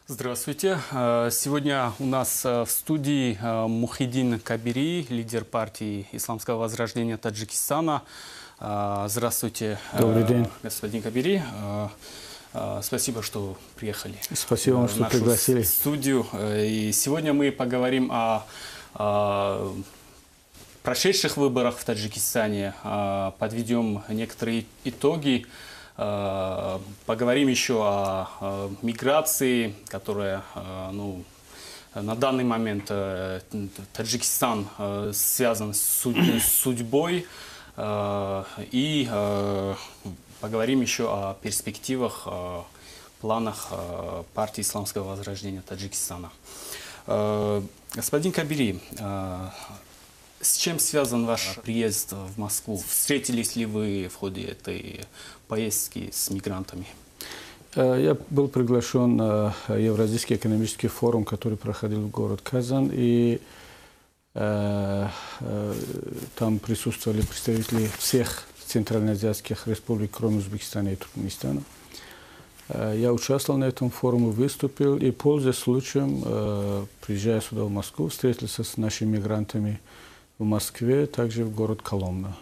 Здравствуйте. Сегодня у нас в студии Мухиддин Кабири, лидер партии Исламского возрождения Таджикистана. Здравствуйте, добрый день, господин Кабири. Спасибо, что приехали. Спасибо вам, что пригласили в студию. И сегодня мы поговорим о прошедших выборах в Таджикистане, подведем некоторые итоги. Поговорим еще о миграции, которая, на данный момент Таджикистан связан с судьбой, и поговорим еще о перспективах, планах партии Исламского возрождения Таджикистана. Господин Кабири, с чем связан ваш приезд в Москву? Встретились ли вы в ходе этой поездки с мигрантами? Я был приглашен на Евразийский экономический форум, который проходил в город Казань, и там присутствовали представители всех центральноазиатских республик, кроме Узбекистана и Туркменистана. Я участвовал на этом форуме, выступил, и, пользуясь случаем, приезжая сюда, в Москву, встретился с нашими мигрантами в Москве, также в город Коломна.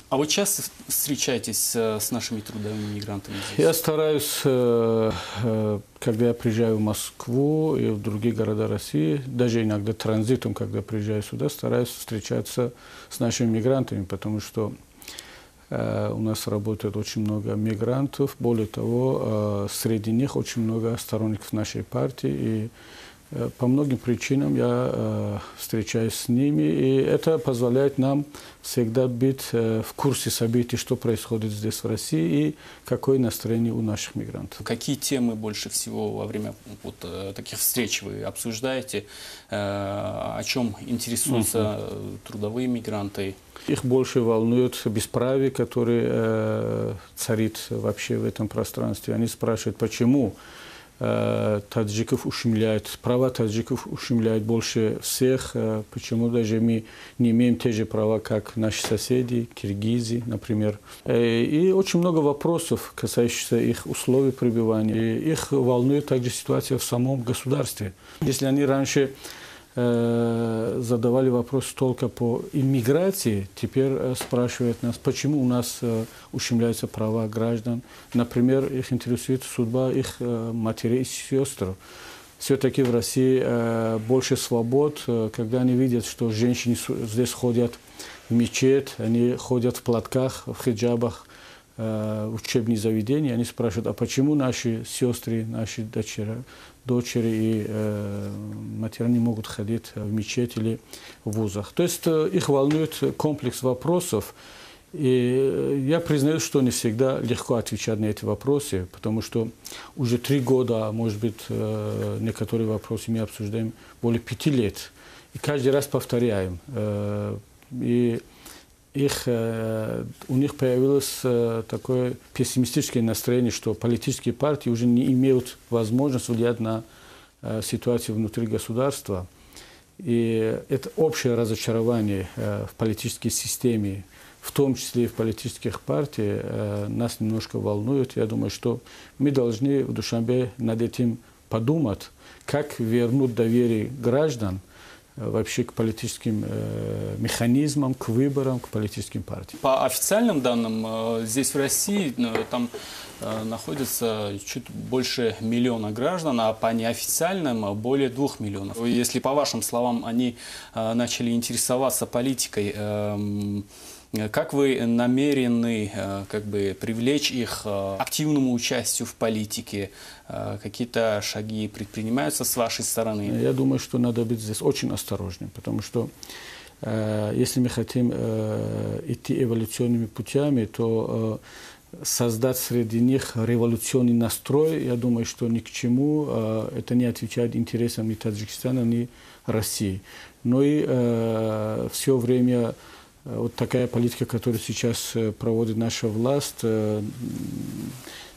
А вы часто встречаетесь с нашими трудовыми мигрантами здесь? Я стараюсь, когда я приезжаю в Москву и в другие города России, даже иногда транзитом, когда приезжаю сюда, стараюсь встречаться с нашими мигрантами, потому что у нас работает очень много мигрантов. Более того, среди них очень много сторонников нашей партии. И по многим причинам я встречаюсь с ними, и это позволяет нам всегда быть в курсе событий, что происходит здесь, в России, и какое настроение у наших мигрантов. Какие темы больше всего во время таких встреч вы обсуждаете? О чем интересуются трудовые мигранты? Их больше волнует бесправие, которое царит вообще в этом пространстве. Они спрашивают, почему таджиков ущемляют, права таджиков ущемляют больше всех, почему даже мы не имеем те же права, как наши соседи, киргизы, например. И очень много вопросов, касающихся их условий пребывания. И их волнует также ситуация в самом государстве. Если они раньше задавали вопрос только по иммиграции, теперь спрашивают нас, почему у нас ущемляются права граждан. Например, их интересует судьба их матерей и сестер. Все-таки в России больше свобод, когда они видят, что женщины здесь ходят в мечеть, они ходят в платках, в хиджабах, в учебные заведения, они спрашивают, а почему наши сестры, наши дочери и матери не могут ходить в мечеть или в вузах. То есть их волнует комплекс вопросов, и я признаю, что не всегда легко отвечать на эти вопросы, потому что уже 3 года, может быть, некоторые вопросы мы обсуждаем более 5 лет, и каждый раз повторяем. И у них появилось такое пессимистическое настроение, что политические партии уже не имеют возможности влиять на ситуацию внутри государства. И это общее разочарование в политической системе, в том числе и в политических партиях, нас немножко волнует. Я думаю, что мы должны в Душанбе над этим подумать, как вернуть доверие граждан вообще к политическим механизмам, к выборам, к политическим партиям. По официальным данным, здесь в России там находится чуть больше 1 миллиона граждан, а по неофициальным более 2 миллионов. Если, по вашим словам, они начали интересоваться политикой, как вы намерены привлечь их к активному участию в политике? Какие-то шаги предпринимаются с вашей стороны? Я думаю, что надо быть здесь очень осторожным, потому что Если мы хотим идти эволюционными путями, то создать среди них революционный настрой, я думаю, что ни к чему. Это не отвечает интересам ни Таджикистана, ни России. Но и все время вот такая политика, которую сейчас проводит наша власть,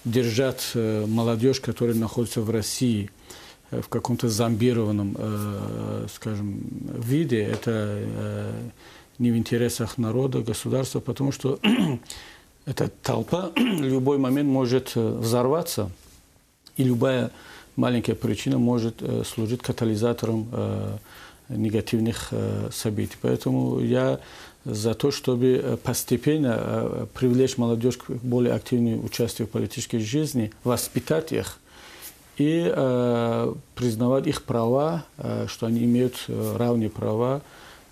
держать молодежь, которая находится в России, в каком-то зомбированном, скажем, виде, это не в интересах народа, государства, потому что эта толпа в любой момент может взорваться, и любая маленькая причина может служить катализатором негативных событий. Поэтому я за то, чтобы постепенно привлечь молодежь к более активному участию в политической жизни, воспитать их и признавать их права, что они имеют равные права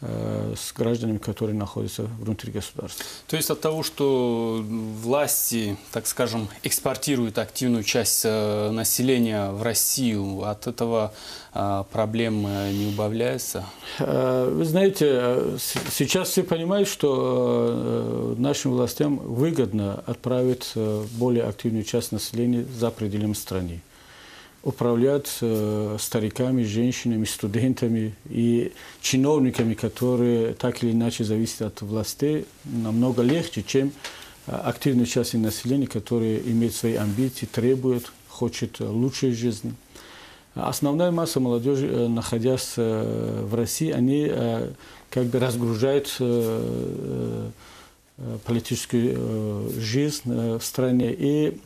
с гражданами, которые находятся внутри государства. То есть от того, что власти, так скажем, экспортируют активную часть населения в Россию, от этого проблем не убавляется? Вы знаете, сейчас все понимают, что нашим властям выгодно отправить более активную часть населения за пределами страны. Управлять стариками, женщинами, студентами и чиновниками, которые так или иначе зависят от властей, намного легче, чем активная часть населения, которая имеет свои амбиции, требует, хочет лучшей жизни. Основная масса молодежи, находясь в России, они как бы разгружают политическую жизнь в стране и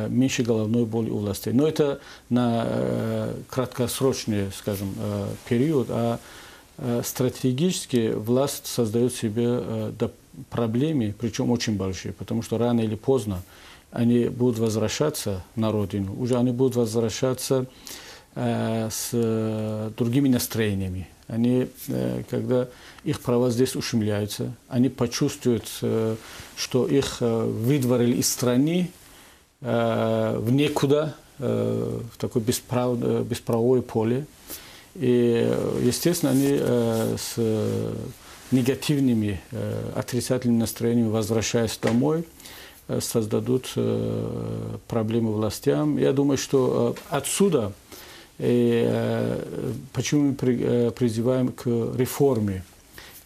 меньше головной боли у властей. Но это на краткосрочный, скажем, период, а стратегически власть создает себе проблемы, причем очень большие, потому что рано или поздно они будут возвращаться на родину, уже они будут возвращаться с другими настроениями. Они, когда их права здесь ущемляются, они почувствуют, что их выдворили из страны в никуда, в такое бесправовое поле. И, естественно, они с негативными, отрицательными настроениями, возвращаясь домой, создадут проблемы властям. Я думаю, что отсюда почему мы призываем к реформе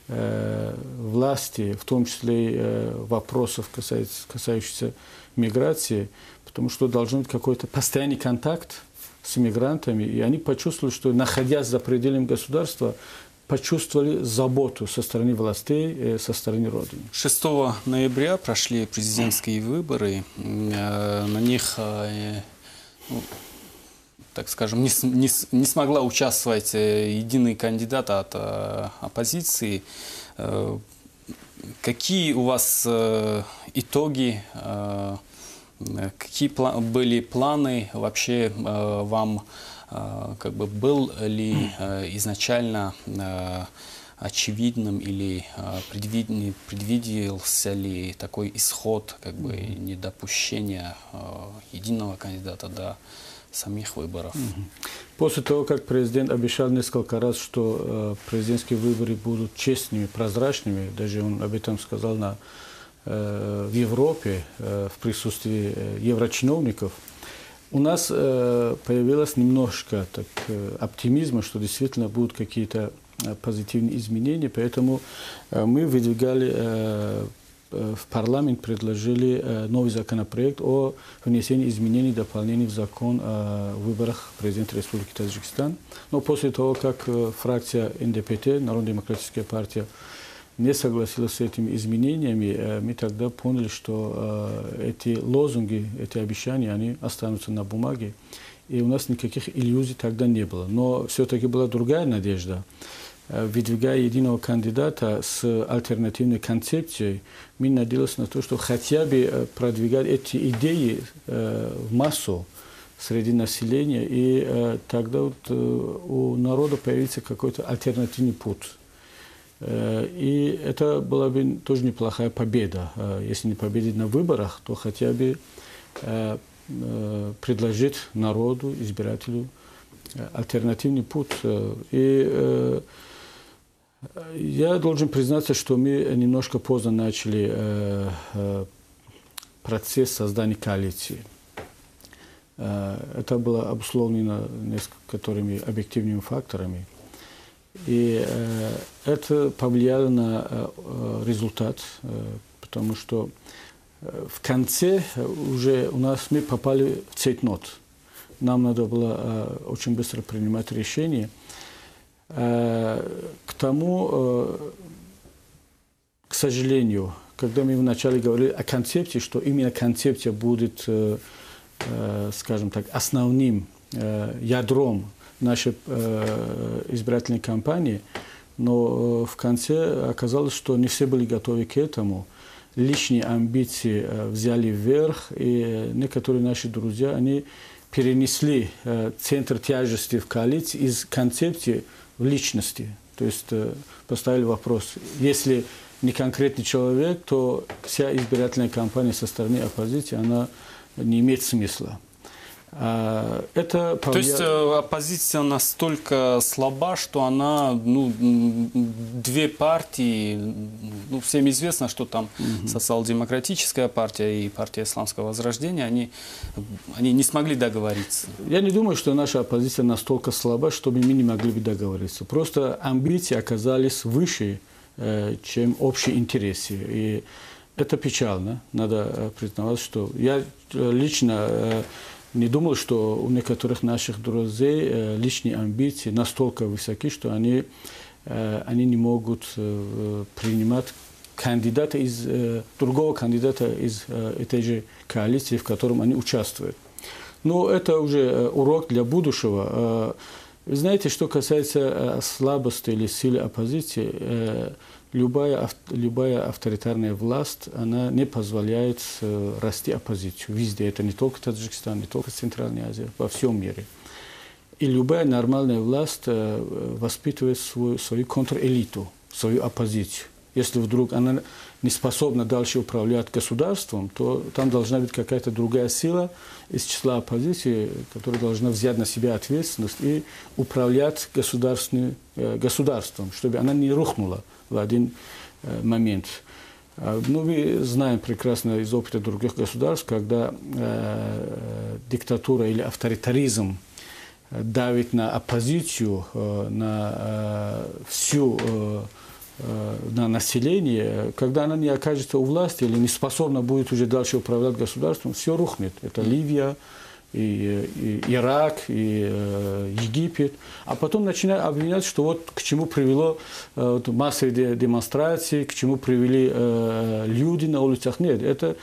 власти, в том числе вопросов, касающихся миграции, потому что должен быть какой-то постоянный контакт с мигрантами, и они почувствовали, что, находясь за пределами государства, почувствовали заботу со стороны властей, со стороны Родины. 6 ноября прошли президентские выборы. На них, так скажем, не смогла участвовать единый кандидат от оппозиции. Какие у вас итоги, какие были планы вообще вам? Как бы был ли изначально очевидным или предвиделся ли такой исход, как бы недопущения единого кандидата до самих выборов? После того, как президент обещал несколько раз, что президентские выборы будут честными, прозрачными, даже он об этом сказал в Европе в присутствии еврочиновников, у нас появилось немножко оптимизма, что действительно будут какие-то позитивные изменения, поэтому мы выдвигали в парламент, предложили новый законопроект о внесении изменений и дополнений в закон о выборах президента Республики Таджикистан. Но после того, как фракция НДПТ, Народно-демократическая партия, не согласилась с этими изменениями, мы тогда поняли, что эти лозунги, эти обещания, они останутся на бумаге. И у нас никаких иллюзий тогда не было. Но все-таки была другая надежда. Выдвигая единого кандидата с альтернативной концепцией, мы надеялись на то, что хотя бы продвигать эти идеи в массу среди населения, и тогда вот у народа появится какой-то альтернативный путь. И это была бы тоже неплохая победа. Если не победить на выборах, то хотя бы предложить народу, избирателю альтернативный путь. И Я должен признаться, что мы немножко поздно начали процесс создания коалиции. Это было обусловлено некоторыми объективными факторами. И это повлияло на результат, потому что в конце уже мы попали в цейтнот. Нам надо было очень быстро принимать решение. К тому, к сожалению, когда мы вначале говорили о концепции, что именно концепция будет, скажем так, основным ядром нашей избирательной кампании, но в конце оказалось, что не все были готовы к этому. Лишние амбиции взяли вверх, и некоторые наши друзья, они перенесли центр тяжести в коалиции из концепции в личности. То есть поставили вопрос, если не конкретный человек, то вся избирательная кампания со стороны оппозиции, она не имеет смысла. То есть оппозиция настолько слаба, что она, две партии, всем известно, что там социал-демократическая партия и партия исламского возрождения, они не смогли договориться. Я не думаю, что наша оппозиция настолько слаба, чтобы мы не могли бы договориться. Просто амбиции оказались выше, чем общие интересы. И это печально, надо признавать, что я лично не думал, что у некоторых наших друзей личные амбиции настолько высоки, что они не могут принимать другого кандидата из этой же коалиции, в котором они участвуют. Но это уже урок для будущего. Вы знаете, что касается слабости или силы оппозиции, любая авторитарная власть, она не позволяет расти оппозицию везде. Это не только Таджикистан, не только Центральная Азия, во всем мире. И любая нормальная власть воспитывает свою контрэлиту, свою оппозицию. Если вдруг она не способна дальше управлять государством, то там должна быть какая-то другая сила из числа оппозиции, которая должна взять на себя ответственность и управлять государством, чтобы она не рухнула в один момент. Мы знаем прекрасно из опыта других государств, когда диктатура или авторитаризм давит на оппозицию, на население, когда она не окажется у власти или не способна будет уже дальше управлять государством, все рухнет. Это Ливия, и Ирак, и Египет. А потом начинают обвинять, что вот к чему привело массовые демонстрации, к чему привели люди на улицах. Нет, это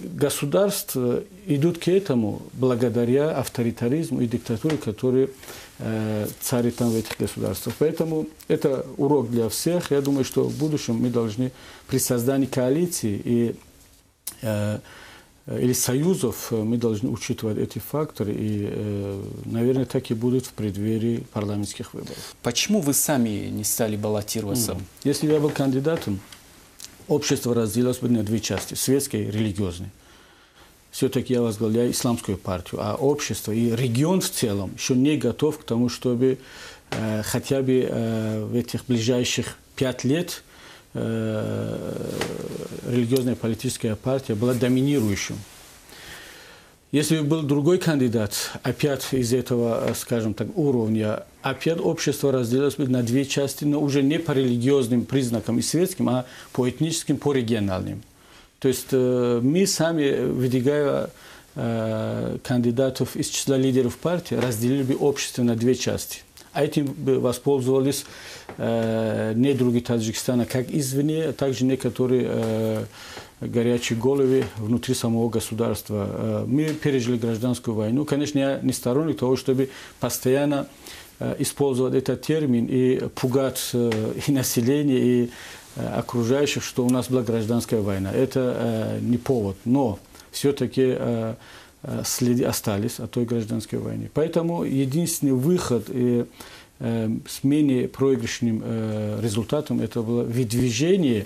государства идут к этому благодаря авторитаризму и диктатуре, которые царит там в этих государствах. Поэтому это урок для всех. Я думаю, что в будущем мы должны при создании коалиции или союзов мы должны учитывать эти факторы. И, наверное, так и будет в преддверии парламентских выборов. Почему вы сами не стали баллотироваться? Если я был кандидатом, общество разделилось бы на две части – светской и религиозной. Все-таки я возглавляю исламскую партию, а общество и регион в целом еще не готов к тому, чтобы хотя бы в этих ближайших 5 лет религиозная политическая партия была доминирующим. Если бы был другой кандидат, опять из этого, скажем так, уровня, опять общество разделилось бы на две части, но уже не по религиозным признакам и светским, а по этническим, по региональным. То есть мы сами, выдвигая кандидатов из числа лидеров партии, разделили бы общество на две части. А этим бы воспользовались недруги Таджикистана как извне, а также некоторые горячие головы внутри самого государства. Мы пережили гражданскую войну. Конечно, я не сторонник того, чтобы постоянно использовать этот термин и пугать и население, и окружающих, что у нас была гражданская война. Это не повод. Но все-таки следы остались от той гражданской войны. Поэтому единственный выход с менее проигрышным результатом это было выдвижение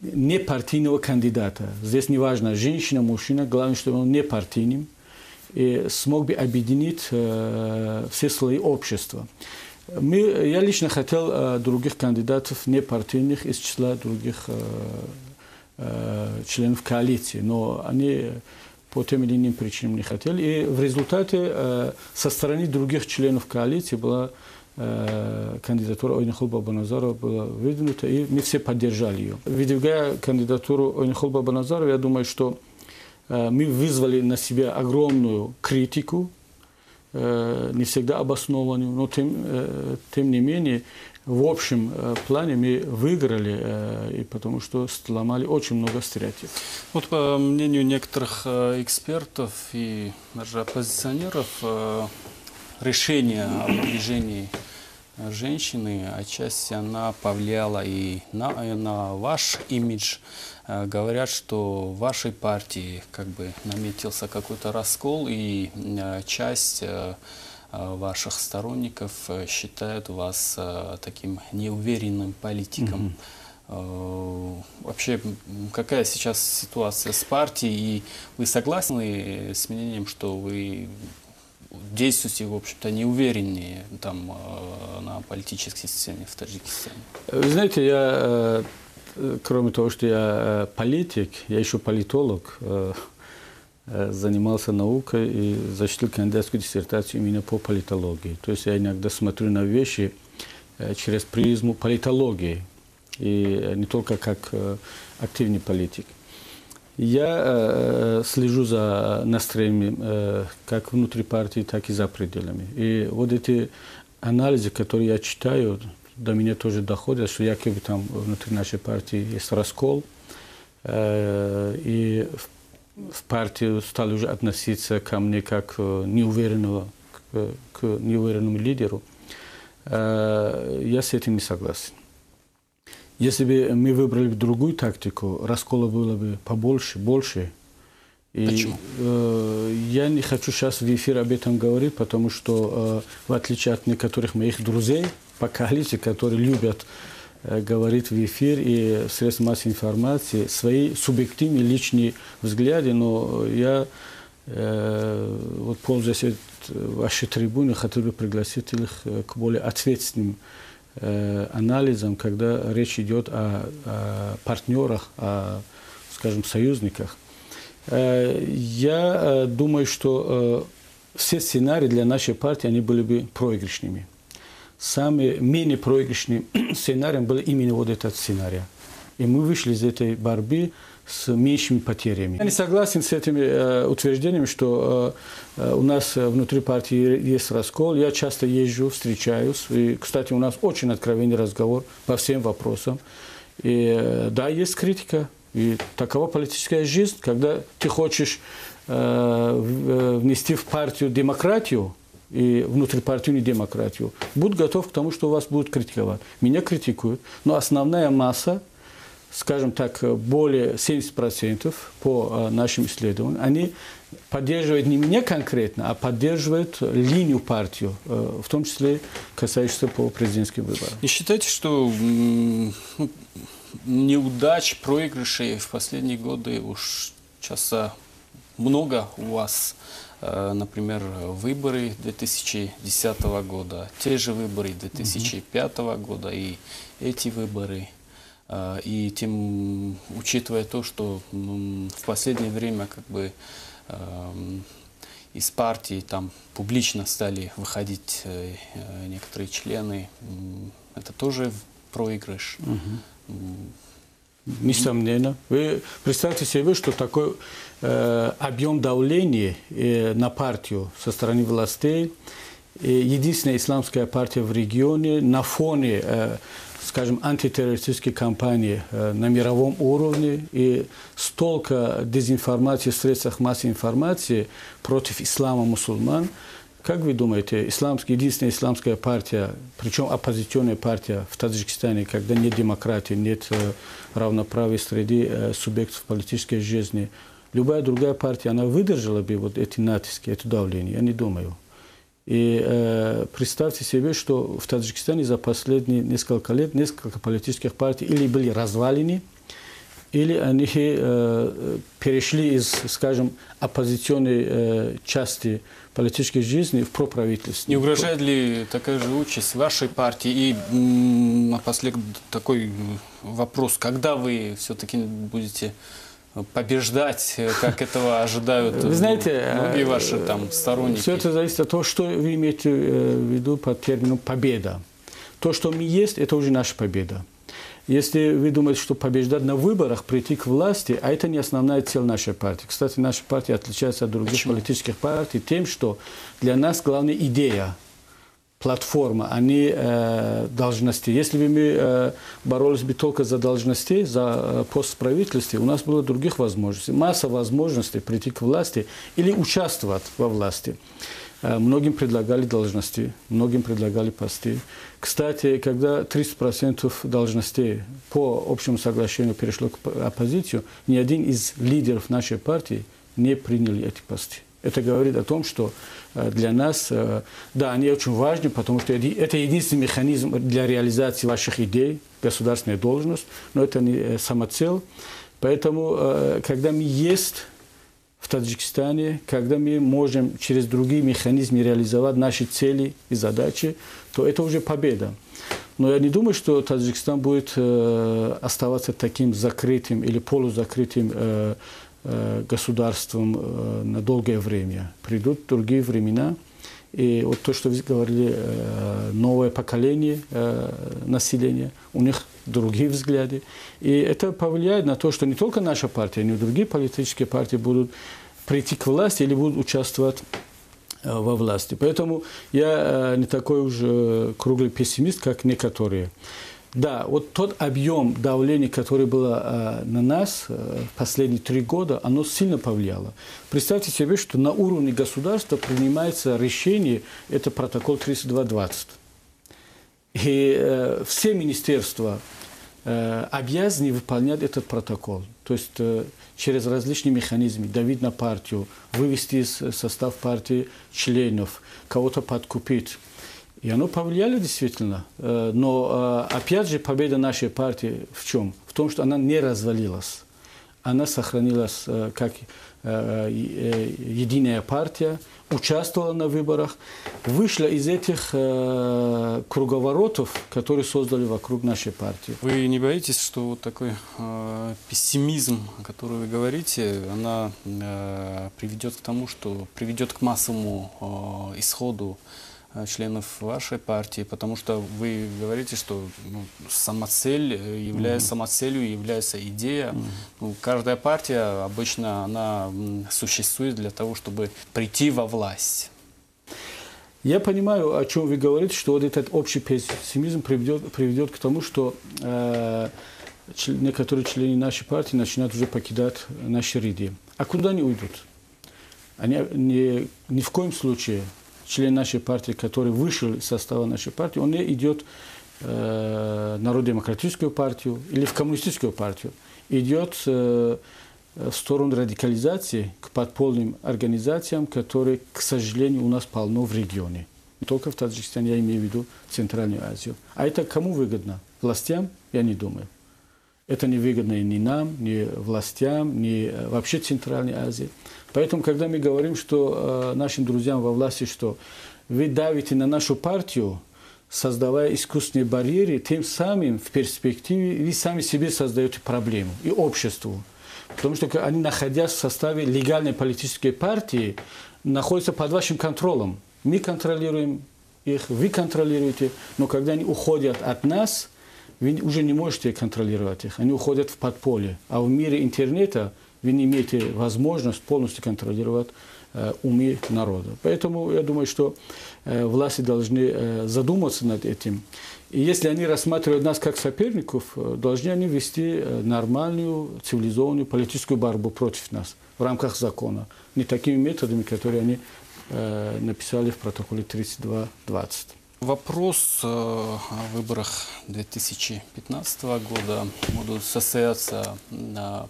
непартийного кандидата. Здесь не важно, женщина, мужчина, главное, чтобы он не партийным и смог бы объединить все слои общества. Я лично хотел других кандидатов, непартийных, из числа других членов коалиции, но они по тем или иным причинам не хотели. И в результате со стороны других членов коалиции была кандидатура Ойнухул Бабаназарова была выдвинута, и мы все поддержали ее. Выдвигая кандидатуру Ойнухул Бабаназарова, я думаю, что мы вызвали на себя огромную критику, не всегда обоснованную, но тем не менее, в общем плане мы выиграли, и потому что сломали очень много стереотипов. Вот по мнению некоторых экспертов и даже оппозиционеров, решение о выдвижении женщины отчасти она повлияла и на ваш имидж. Говорят, что в вашей партии как бы наметился какой-то раскол, и часть ваших сторонников считают вас таким неуверенным политиком. Вообще, какая сейчас ситуация с партией, и вы согласны с мнением, что вы действуете, в общем-то, неувереннее там на политической сцене в Таджикистане? Вы знаете, я, кроме того, что я политик, я еще политолог, занимался наукой и защитил кандидатскую диссертацию именно по политологии. То есть я иногда смотрю на вещи через призму политологии, и не только как активный политик. Я слежу за настроениями как внутри партии, так и за пределами. И вот эти анализы, которые я читаю, до меня тоже доходят, что якобы там внутри нашей партии есть раскол, и в партию стали уже относиться ко мне как неуверенному лидеру. Я с этим не согласен. Если бы мы выбрали другую тактику, раскола было бы больше. И почему? Я не хочу сейчас в эфир об этом говорить, потому что, в отличие от некоторых моих друзей по коалиции, которые любят говорить в эфир и в средствах массовой информации свои субъективные личные взгляды, но я, вот, пользуясь вашей трибуной, хотел бы пригласить их к более ответственным анализом, когда речь идет о партнерах, о, скажем, союзниках. Я думаю, что все сценарии для нашей партии, они были бы проигрышными. Самым менее проигрышным сценарием был именно вот этот сценарий. И мы вышли из этой борьбы с меньшими потерями. Я не согласен с этими утверждениями, что у нас внутри партии есть раскол. Я часто езжу, встречаюсь. И, кстати, у нас очень откровенный разговор по всем вопросам. И да, есть критика. И такова политическая жизнь, когда ты хочешь внести в партию демократию, и внутрипартийную демократию, будь готов к тому, что вас будут критиковать. Меня критикуют, но основная масса, скажем так, более 70% по нашим исследованиям, они поддерживают не меня конкретно, а поддерживают линию партию, в том числе касающуюся по президентским выборам. И считаете, что неудач, проигрышей в последние годы уж часто много у вас? Например, выборы 2010 года, те же выборы 2005 года и эти выборы. И тем, учитывая то, что в последнее время как бы из партии там публично стали выходить некоторые члены, это тоже проигрыш. Несомненно. Вы представьте себе, что такой объем давления на партию со стороны властей, единственная исламская партия в регионе на фоне, скажем, антитеррористической кампании на мировом уровне и столько дезинформации в средствах массовой информации против ислама мусульман. Как вы думаете, единственная исламская партия, причем оппозиционная партия в Таджикистане, когда нет демократии, нет равноправия среди субъектов политической жизни, любая другая партия, она выдержала бы вот эти натиски, это давление? Я не думаю. И представьте себе, что в Таджикистане за последние несколько лет несколько политических партий или были развалены, или они перешли из, скажем, оппозиционной части политической жизни в проправительство. Не угрожает ли такая же участь вашей партии? И напоследок такой вопрос, когда вы все-таки будете побеждать, как этого ожидают вы знаете, многие ваши там сторонники? Все это зависит от того, что вы имеете в виду под термином «победа». То, что мы есть, это уже наша победа. Если вы думаете, что побеждать на выборах, прийти к власти, а это не основная цель нашей партии. Кстати, наша партия отличается от других политических партий тем, что для нас главная идея, платформа, а не должности. Если бы мы боролись бы только за должности, за пост в правительстве, у нас было других возможностей. Масса возможностей прийти к власти или участвовать во власти. Многим предлагали должности, многим предлагали посты. Кстати, когда 30% должностей по общему соглашению перешло к оппозицию, ни один из лидеров нашей партии не приняли эти посты. Это говорит о том, что для нас, да, они очень важны, потому что это единственный механизм для реализации ваших идей, государственная должность, но это не самоцель. Поэтому, когда мы есть в Таджикистане, когда мы можем через другие механизмы реализовать наши цели и задачи, то это уже победа. Но я не думаю, что Таджикистан будет оставаться таким закрытым или полузакрытым государством на долгое время. Придут другие времена. И вот то, что вы говорили, новое поколение населения, у них другие взгляды. И это повлияет на то, что не только наша партия, но и другие политические партии будут прийти к власти или будут участвовать во власти. Поэтому я не такой уж круглый пессимист, как некоторые. Да, вот тот объем давления, который было на нас в последние 3 года, оно сильно повлияло. Представьте себе, что на уровне государства принимается решение, это протокол 3220. И все министерства обязаны выполнять этот протокол. То есть через различные механизмы давить на партию, вывести из состава партии членов, кого-то подкупить. И оно повлияло действительно. Но опять же победа нашей партии в чем? В том, что она не развалилась. Она сохранилась как единая партия, участвовала на выборах, вышла из этих круговоротов, которые создали вокруг нашей партии. Вы не боитесь, что вот такой пессимизм, о котором вы говорите, она приведет к тому, что приведет к массовому исходу членов вашей партии, потому что вы говорите, что самоцелью является идея. Каждая партия обычно она существует для того, чтобы прийти во власть. Я понимаю, о чем вы говорите, что вот этот общий пессимизм приведет к тому, что некоторые члены нашей партии начинают уже покидать наши ряды. А куда они уйдут? Они ни в коем случае член нашей партии, который вышел из состава нашей партии, он не идет в Народно-демократическую партию или в коммунистическую партию. Идет в сторону радикализации к подпольным организациям, которые, к сожалению, у нас полно в регионе. Не только в Таджикистане, я имею в виду Центральную Азию. А это кому выгодно? Властям? Я не думаю. Это не выгодно ни нам, ни властям, ни вообще Центральной Азии. Поэтому, когда мы говорим, что нашим друзьям во власти, что вы давите на нашу партию, создавая искусственные барьеры, тем самым в перспективе вы сами себе создаете проблему и обществу. Потому что они, находясь в составе легальной политической партии, находятся под вашим контролем. Мы контролируем их, вы контролируете, но когда они уходят от нас, вы уже не можете контролировать их, они уходят в подполье. А в мире интернета вы не имеете возможность полностью контролировать умы народа. Поэтому я думаю, что власти должны задуматься над этим. И если они рассматривают нас как соперников, должны они вести нормальную, цивилизованную политическую борьбу против нас в рамках закона. Не такими методами, которые они написали в протоколе 3220. Вопрос о выборах 2015 года. Будут состояться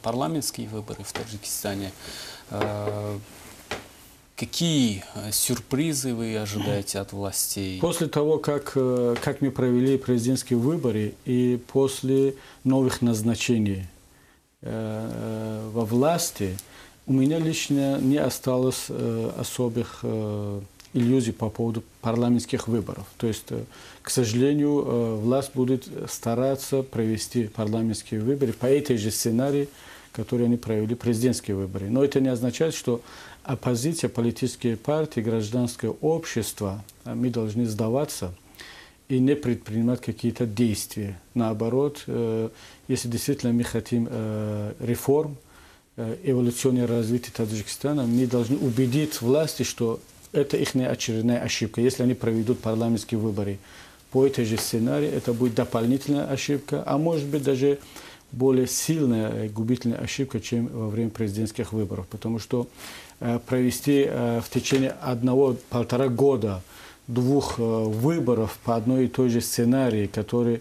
парламентские выборы в Таджикистане. Какие сюрпризы вы ожидаете от властей? После того, как мы провели президентские выборы и после новых назначений во власти, у меня лично не осталось особых иллюзий по поводу парламентских выборов. То есть, к сожалению, власть будет стараться провести парламентские выборы по этой же сценарии, которые они провели президентские выборы. Но это не означает, что оппозиция, политические партии, гражданское общество, мы должны сдаваться и не предпринимать какие-то действия. Наоборот, если действительно мы хотим реформ, эволюционное развитие Таджикистана, мы должны убедить власти, что это их очередная ошибка. Если они проведут парламентские выборы по этой же сценарию, это будет дополнительная ошибка, а может быть даже более сильная губительная ошибка, чем во время президентских выборов. Потому что провести в течение 1–1,5 года 2 выборов по одной и той же сценарии, которые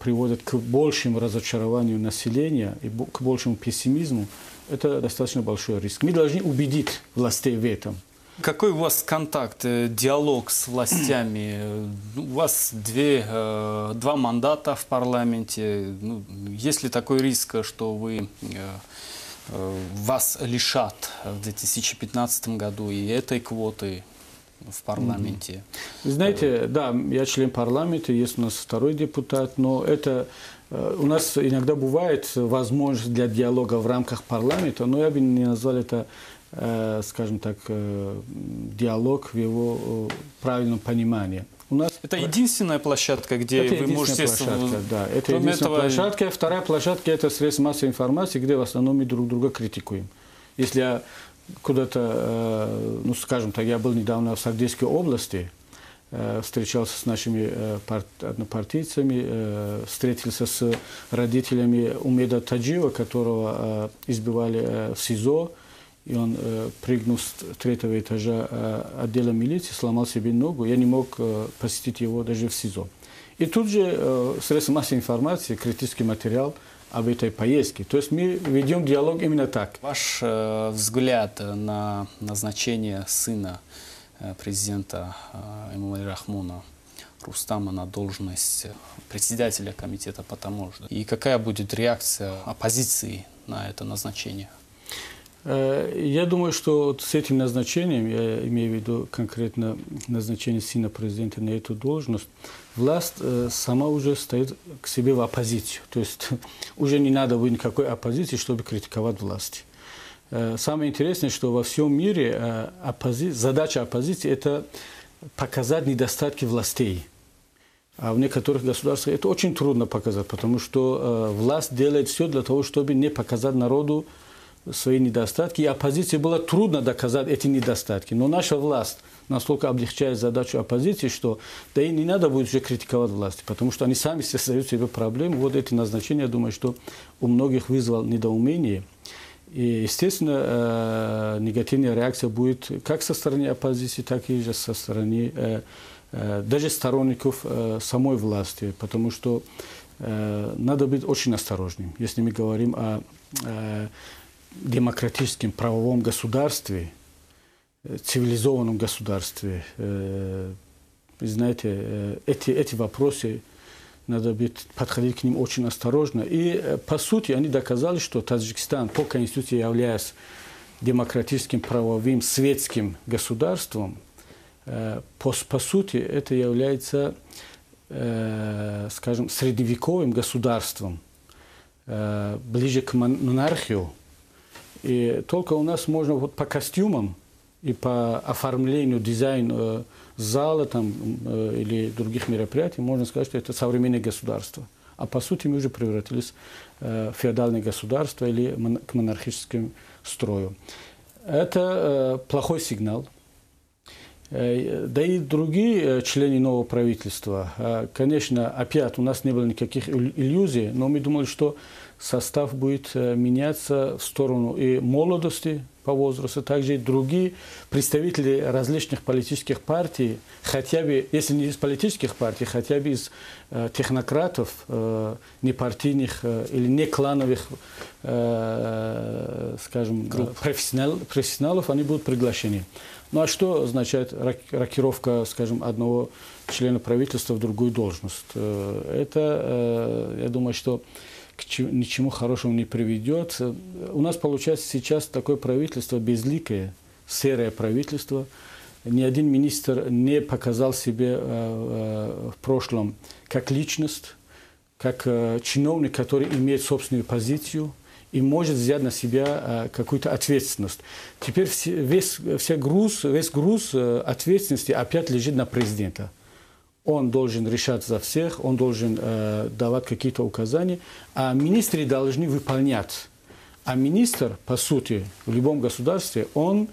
приводят к большему разочарованию населения и к большему пессимизму, это достаточно большой риск. Мы должны убедить властей в этом. Какой у вас контакт, диалог с властями? У вас 2 мандата в парламенте. Есть ли такой риск, что вас лишат в 2015 году и этой квоты в парламенте? Знаете, да, я член парламента, есть у нас 2-й депутат, но это у нас иногда бывает возможность для диалога в рамках парламента, но я бы не назвал это, скажем так, диалог в его правильном понимании. У нас это единственная площадка, где вы можете... Да, это единственная площадка. 2-я площадка – это средства массовой информации, где в основном мы друг друга критикуем. Если я куда-то, ну, скажем так, я был недавно в Сагдейской области, встречался с нашими однопартийцами, встретился с родителями Умеда Таджиева, которого избивали в СИЗО, и он, прыгнув с 3-го этажа отдела милиции, сломал себе ногу. Я не мог посетить его даже в СИЗО. И тут же средства массовой информации, критический материал об этой поездке. То есть мы ведем диалог именно так. Ваш взгляд на назначение сына президента Эмомали Рахмона Рустама на должность председателя комитета по таможне. И какая будет реакция оппозиции на это назначение? Я думаю, что с этим назначением, я имею в виду конкретно назначение сына президента на эту должность, власть сама уже стоит к себе в оппозицию. То есть уже не надо быть никакой оппозиции, чтобы критиковать власть. Самое интересное, что во всем мире задача оппозиции – это показать недостатки властей. А в некоторых государствах это очень трудно показать, потому что власть делает все для того, чтобы не показать народу свои недостатки. И оппозиции было трудно доказать эти недостатки. Но наша власть настолько облегчает задачу оппозиции, что да и не надо будет уже критиковать власти, потому что они сами создают себе проблемы. Вот эти назначения, я думаю, что у многих вызвало недоумение. И, естественно, негативная реакция будет как со стороны оппозиции, так и со стороны даже сторонников самой власти, потому что надо быть очень осторожным, если мы говорим о демократическом правовом государстве, цивилизованном государстве. Знаете, эти вопросы надо подходить к ним очень осторожно. И, по сути, они доказали, что Таджикистан по Конституции, являясь демократическим, правовым, светским государством, по сути, это является, скажем, средневековым государством, ближе к монархию. И только у нас можно вот по костюмам и по оформлению, дизайну зала там, или других мероприятий, можно сказать, что это современное государство. А по сути мы уже превратились в феодальное государство или к монархическому строю. Это плохой сигнал. Да и другие члены нового правительства, конечно, опять у нас не было никаких иллюзий, но мы думали, что состав будет меняться в сторону и молодости по возрасту, также и другие представители различных политических партий, хотя бы, если не из политических партий, хотя бы из технократов, непартийных или не клановых, скажем, профессионалов, они будут приглашены. Ну а что означает рокировка, скажем, одного члена правительства в другую должность? Это, я думаю, что ничему хорошему не приведет. У нас получается сейчас такое правительство безликое, серое правительство. Ни один министр не показал себя в прошлом как личность, как чиновник, который имеет собственную позицию и может взять на себя какую-то ответственность. Теперь весь груз ответственности опять лежит на президента. Он должен решать за всех, он должен давать какие-то указания, а министры должны выполнять. А министр, по сути, в любом государстве, он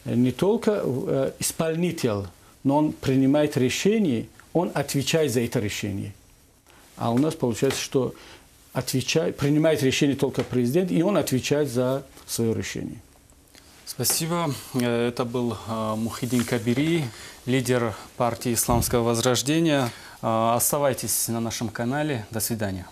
не только исполнитель, но он принимает решение, он отвечает за это решение. А у нас получается, что принимает решение только президент, и он отвечает за свое решение. Спасибо. Это был Мухиддин Кабири, лидер партии Исламского Возрождения. Оставайтесь на нашем канале. До свидания.